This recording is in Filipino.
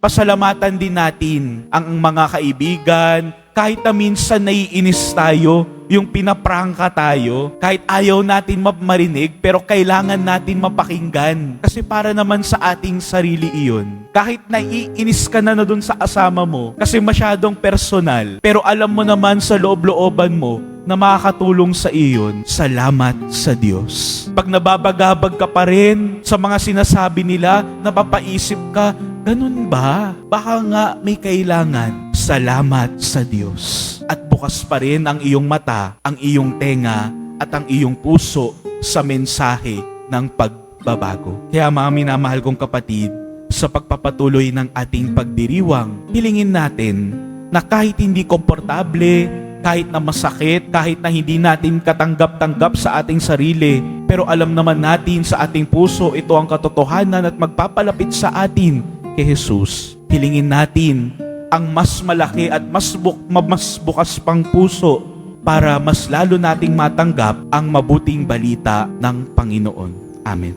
Pasalamatan din natin ang mga kaibigan, kahit na minsan naiinis tayo, yung pinaprangka tayo, kahit ayaw natin marinig, pero kailangan natin mapakinggan. Kasi para naman sa ating sarili iyon. Kahit naiinis ka na dun sa kasama mo, kasi masyadong personal, pero alam mo naman sa loob-looban mo, na makakatulong sa iyon, salamat sa Diyos. Pag nababagabag ka pa rin sa mga sinasabi nila, napapaisip ka, ganun ba? Baka nga may kailangan. Salamat sa Diyos. At bukas pa rin ang iyong mata, ang iyong tenga, at ang iyong puso sa mensahe ng pagbabago. Kaya mga minamahal kong kapatid, sa pagpapatuloy ng ating pagdiriwang, hilingin natin na kahit hindi komportable, kahit na masakit, kahit na hindi natin katanggap-tanggap sa ating sarili, pero alam naman natin sa ating puso, ito ang katotohanan at magpapalapit sa atin kay Jesus. Hilingin natin ang mas malaki at mas bukas pang puso para mas lalo nating matanggap ang mabuting balita ng Panginoon. Amen.